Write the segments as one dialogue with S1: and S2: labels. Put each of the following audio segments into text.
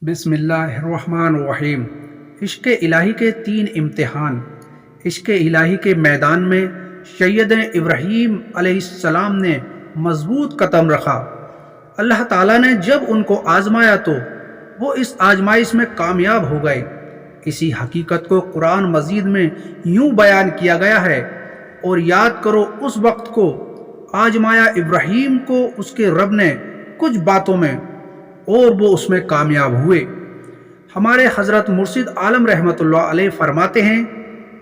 S1: بسم اللہ الرحمن الرحیم۔ عشق الہی کے تین امتحان۔ عشق الہی کے میدان میں سیدنا ابراہیم علیہ السلام نے مضبوط قدم رکھا۔ اللہ تعالیٰ نے جب ان کو آزمایا تو وہ اس آزمائش میں کامیاب ہو گئے۔ اسی حقیقت کو قرآن مجید میں یوں بیان کیا گیا ہے، اور یاد کرو اس وقت کو آزمایا ابراہیم کو اس کے رب نے کچھ باتوں میں، اور وہ اس میں کامیاب ہوئے۔ ہمارے حضرت مرشد عالم رحمۃ اللہ علیہ فرماتے ہیں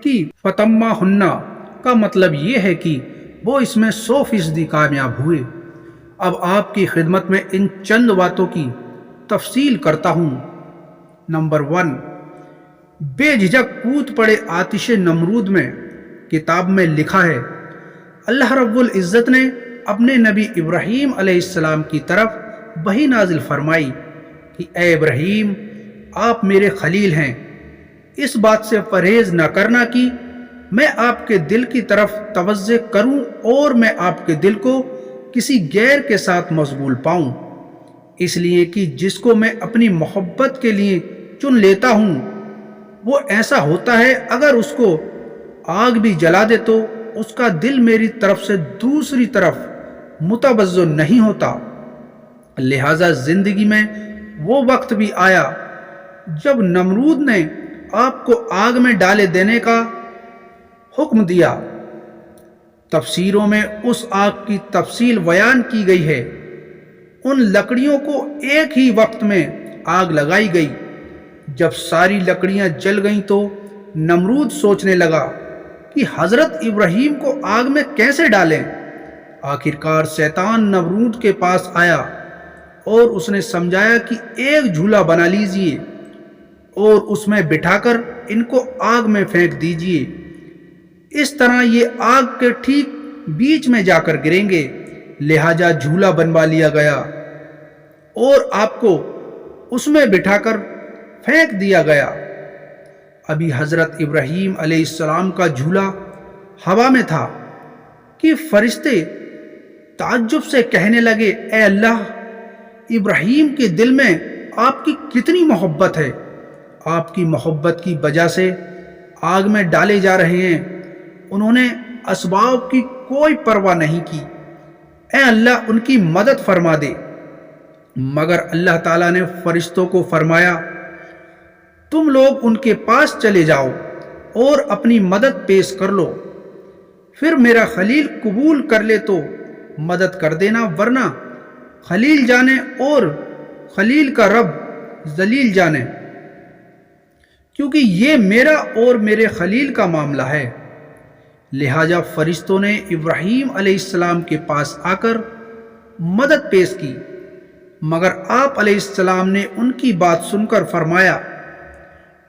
S1: کہ فتمہ ہنہ کا مطلب یہ ہے کہ وہ اس میں 100% کامیاب ہوئے۔ اب آپ کی خدمت میں ان چند باتوں کی تفصیل کرتا ہوں۔ نمبر 1، بے جھجک کود پڑے آتش نمرود میں کتاب میں لکھا ہے، اللہ رب العزت نے اپنے نبی ابراہیم علیہ السلام کی طرف وحی نازل فرمائی کہ اے ابراہیم، آپ میرے خلیل ہیں، اس بات سے پرہیز نہ کرنا کہ میں آپ کے دل کی طرف توجہ کروں اور میں آپ کے دل کو کسی غیر کے ساتھ مشغول پاؤں، اس لیے کہ جس کو میں اپنی محبت کے لیے چن لیتا ہوں وہ ایسا ہوتا ہے اگر اس کو آگ بھی جلا دے تو اس کا دل میری طرف سے دوسری طرف متوجہ نہیں ہوتا۔ لہذا زندگی میں وہ وقت بھی آیا جب نمرود نے آپ کو آگ میں ڈالے دینے کا حکم دیا۔ تفسیروں میں اس آگ کی تفصیل بیان کی گئی ہے۔ ان لکڑیوں کو ایک ہی وقت میں آگ لگائی گئی۔ جب ساری لکڑیاں جل گئیں تو نمرود سوچنے لگا کہ حضرت ابراہیم کو آگ میں کیسے ڈالیں۔ آخرکار شیطان نمرود کے پاس آیا اور اس نے سمجھایا کہ ایک جھولا بنا لیجئے اور اس میں بٹھا کر ان کو آگ میں پھینک دیجئے، اس طرح یہ آگ کے ٹھیک بیچ میں جا کر گریں گے۔ لہذا جھولا بنوا لیا گیا اور آپ کو اس میں بٹھا کر پھینک دیا گیا۔ ابھی حضرت ابراہیم علیہ السلام کا جھولا ہوا میں تھا کہ فرشتے تعجب سے کہنے لگے، اے اللہ، ابراہیم کے دل میں آپ کی کتنی محبت ہے، آپ کی محبت کی وجہ سے آگ میں ڈالے جا رہے ہیں۔ انہوں نے اسباب کی کوئی پرواہ نہیں کی، اے اللہ ان کی مدد فرما دے۔ مگر اللہ تعالیٰ نے فرشتوں کو فرمایا، تم لوگ ان کے پاس چلے جاؤ اور اپنی مدد پیش کر لو، پھر میرا خلیل قبول کر لے تو مدد کر دینا، ورنہ خلیل جانے اور خلیل کا رب ذلیل جانے، کیونکہ یہ میرا اور میرے خلیل کا معاملہ ہے۔ لہذا فرشتوں نے ابراہیم علیہ السلام کے پاس آ کر مدد پیش کی، مگر آپ علیہ السلام نے ان کی بات سن کر فرمایا،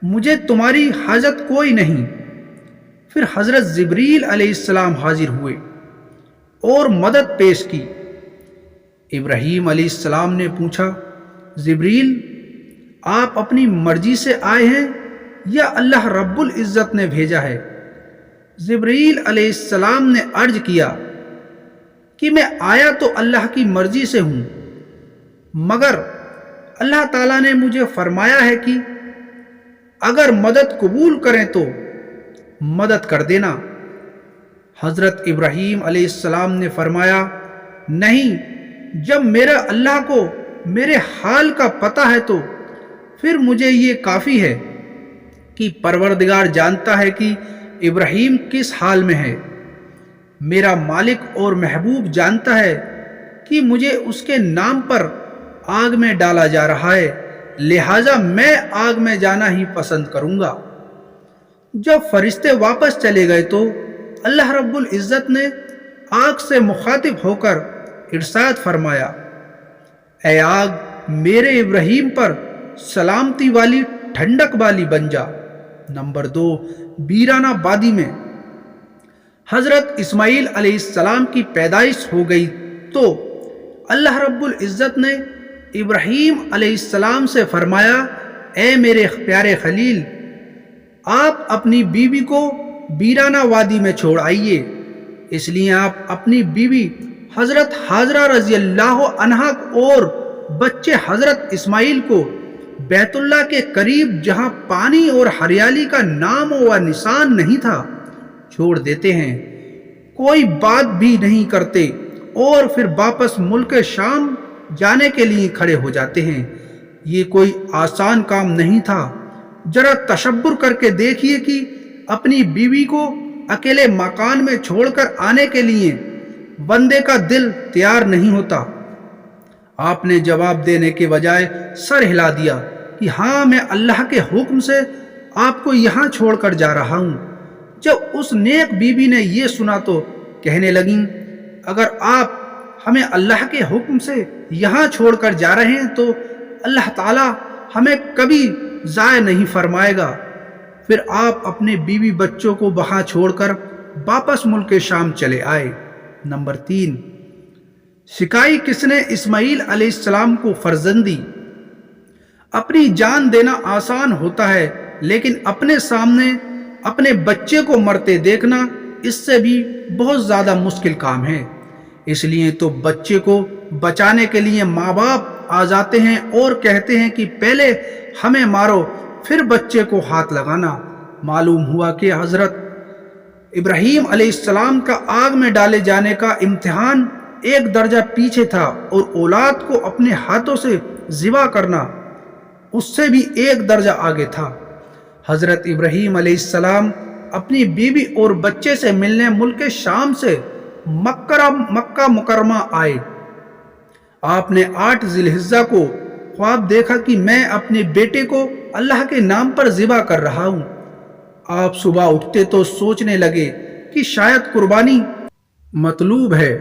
S1: مجھے تمہاری حاجت کوئی نہیں۔ پھر حضرت جبریل علیہ السلام حاضر ہوئے اور مدد پیش کی۔ ابراہیم علیہ السلام نے پوچھا، جبریل، آپ اپنی مرضی سے آئے ہیں یا اللہ رب العزت نے بھیجا ہے؟ جبریل علیہ السلام نے عرض کیا کہ میں آیا تو اللہ کی مرضی سے ہوں، مگر اللہ تعالیٰ نے مجھے فرمایا ہے کہ اگر مدد قبول کریں تو مدد کر دینا۔ حضرت ابراہیم علیہ السلام نے فرمایا، نہیں، جب میرا اللہ کو میرے حال کا پتہ ہے تو پھر مجھے یہ کافی ہے کہ پروردگار جانتا ہے کہ ابراہیم کس حال میں ہے۔ میرا مالک اور محبوب جانتا ہے کہ مجھے اس کے نام پر آگ میں ڈالا جا رہا ہے، لہٰذا میں آگ میں جانا ہی پسند کروں گا۔ جب فرشتے واپس چلے گئے تو اللہ رب العزت نے آگ سے مخاطب ہو کر ارشاد فرمایا، اے آگ، میرے ابراہیم پر سلامتی والی ٹھنڈک والی بن جا۔ نمبر 2، ویرانہ وادی میں حضرت اسماعیل علیہ السلام کی پیدائش ہو گئی تو اللہ رب العزت نے ابراہیم علیہ السلام سے فرمایا، اے میرے پیارے خلیل، آپ اپنی بیوی کو ویرانہ وادی میں چھوڑ آئیے۔ اس لیے آپ اپنی بیوی حضرت ہاجرہ رضی اللہ عنہا اور بچے حضرت اسماعیل کو بیت اللہ کے قریب جہاں پانی اور ہریالی کا نام و نشان نہیں تھا چھوڑ دیتے ہیں، کوئی بات بھی نہیں کرتے اور پھر واپس ملک شام جانے کے لیے کھڑے ہو جاتے ہیں۔ یہ کوئی آسان کام نہیں تھا۔ ذرا تصور کر کے دیکھیے کہ اپنی بیوی کو اکیلے مکان میں چھوڑ کر آنے کے لیے بندے کا دل تیار نہیں ہوتا۔ آپ نے جواب دینے کے بجائے سر ہلا دیا کہ ہاں، میں اللہ کے حکم سے آپ کو یہاں چھوڑ کر جا رہا ہوں۔ جب اس نیک بیوی نے یہ سنا تو کہنے لگیں، اگر آپ ہمیں اللہ کے حکم سے یہاں چھوڑ کر جا رہے ہیں تو اللہ تعالی ہمیں کبھی ضائع نہیں فرمائے گا۔ پھر آپ اپنے بیوی بچوں کو وہاں چھوڑ کر واپس ملک شام چلے آئے۔ نمبر 3، سکھائی کس نے اسماعیل علیہ السلام کو فرزند دی۔ اپنی جان دینا آسان ہوتا ہے، لیکن اپنے سامنے اپنے بچے کو مرتے دیکھنا اس سے بھی بہت زیادہ مشکل کام ہے۔ اس لیے تو بچے کو بچانے کے لیے ماں باپ آ جاتے ہیں اور کہتے ہیں کہ پہلے ہمیں مارو پھر بچے کو ہاتھ لگانا۔ معلوم ہوا کہ حضرت ابراہیم علیہ السلام کا آگ میں ڈالے جانے کا امتحان ایک درجہ پیچھے تھا، اور اولاد کو اپنے ہاتھوں سے ذبح کرنا اس سے بھی ایک درجہ آگے تھا۔ حضرت ابراہیم علیہ السلام اپنی بیوی اور بچے سے ملنے ملک شام سے مکہ مکرمہ آئے۔ آپ نے 8 ذی الحجہ کو خواب دیکھا کہ میں اپنے بیٹے کو اللہ کے نام پر ذبح کر رہا ہوں۔ آپ صبح اٹھتے تو سوچنے لگے کہ شاید قربانی مطلوب ہے،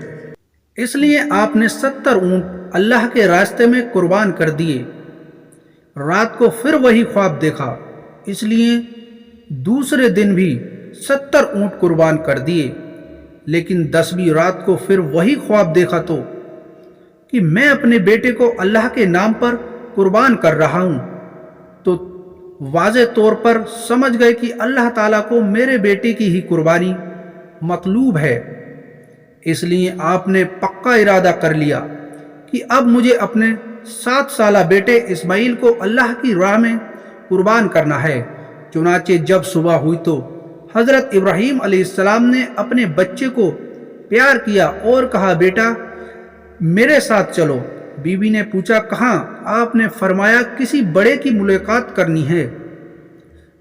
S1: اس لیے آپ نے 70 اونٹ اللہ کے راستے میں قربان کر دیے۔ رات کو پھر وہی خواب دیکھا، اس لیے دوسرے دن بھی 70 اونٹ قربان کر دیے، لیکن 10ویں رات کو پھر وہی خواب دیکھا تو کہ میں اپنے بیٹے کو اللہ کے نام پر قربان کر رہا ہوں، تو واضح طور پر سمجھ گئے کہ اللہ تعالیٰ کو میرے بیٹے کی ہی قربانی مطلوب ہے۔ اس لیے آپ نے پکا ارادہ کر لیا کہ اب مجھے اپنے 7 سالہ بیٹے اسماعیل کو اللہ کی راہ میں قربان کرنا ہے۔ چنانچہ جب صبح ہوئی تو حضرت ابراہیم علیہ السلام نے اپنے بچے کو پیار کیا اور کہا، بیٹا میرے ساتھ چلو۔ بیوی نے پوچھا، کہاں؟ آپ نے فرمایا، کسی بڑے کی ملاقات کرنی ہے۔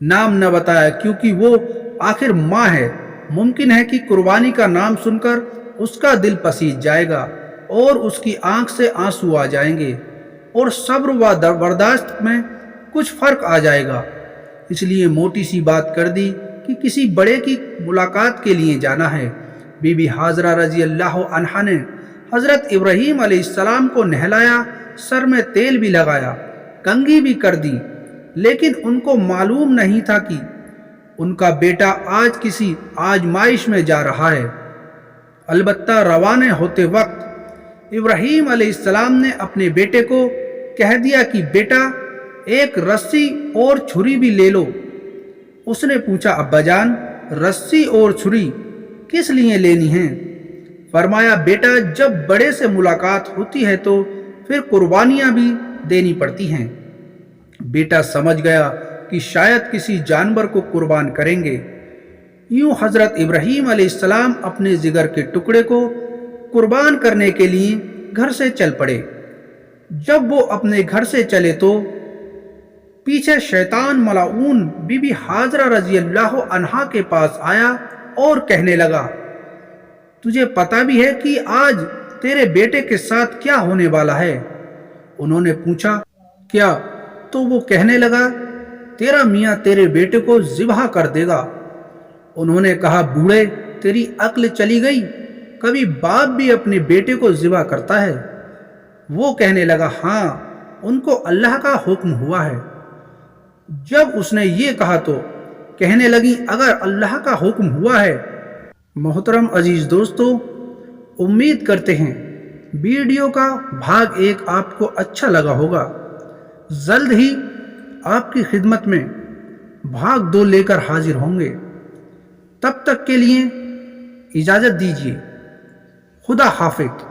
S1: نام نہ بتایا کیونکہ وہ آخر ماں ہے، ممکن ہے کہ قربانی کا نام سن کر اس کا دل پسیج جائے گا اور اس کی آنکھ سے آنسو آ جائیں گے اور صبر و برداشت میں کچھ فرق آ جائے گا۔ اس لیے موٹی سی بات کر دی کہ کسی بڑے کی ملاقات کے لیے جانا ہے۔ بی بی حاضرہ رضی اللہ عنہا نے حضرت ابراہیم علیہ السلام کو نہلایا، سر میں تیل بھی لگایا، کنگھی بھی کر دی، لیکن ان کو معلوم نہیں تھا کہ ان کا بیٹا آج کسی آزمائش میں جا رہا ہے۔ البتہ روانہ ہوتے وقت ابراہیم علیہ السلام نے اپنے بیٹے کو کہہ دیا کہ بیٹا ایک رسی اور چھری بھی لے لو۔ اس نے پوچھا، ابا جان رسی اور چھری کس لیے لینی ہیں؟ فرمایا، بیٹا جب بڑے سے ملاقات ہوتی ہے تو پھر قربانیاں بھی دینی پڑتی ہیں۔ بیٹا سمجھ گیا کہ شاید کسی جانور کو قربان کریں گے۔ یوں حضرت ابراہیم علیہ السلام اپنے جگر کے ٹکڑے کو قربان کرنے کے لیے گھر سے چل پڑے۔ جب وہ اپنے گھر سے چلے تو پیچھے شیطان ملعون بی بی حاضرہ رضی اللہ عنہا کے پاس آیا اور کہنے لگا، تجھے پتہ بھی ہے کہ آج تیرے بیٹے کے ساتھ کیا ہونے والا ہے؟ انہوں نے پوچھا، کیا؟ تو وہ کہنے لگا، تیرا میاں تیرے بیٹے کو ذبح کر دے گا۔ انہوں نے کہا، بوڑھے تیری عقل چلی گئی، کبھی باپ بھی اپنے بیٹے کو ذبح کرتا ہے؟ وہ کہنے لگا، ہاں ان کو اللہ کا حکم ہوا ہے۔ جب اس نے یہ کہا تو کہنے لگی، اگر اللہ کا حکم ہوا ہے۔ محترم عزیز دوستو، امید کرتے ہیں ویڈیو کا بھاگ 1 آپ کو اچھا لگا ہوگا۔ جلد ہی آپ کی خدمت میں بھاگ 2 لے کر حاضر ہوں گے۔ تب تک کے لیے اجازت دیجیے۔ خدا حافظ۔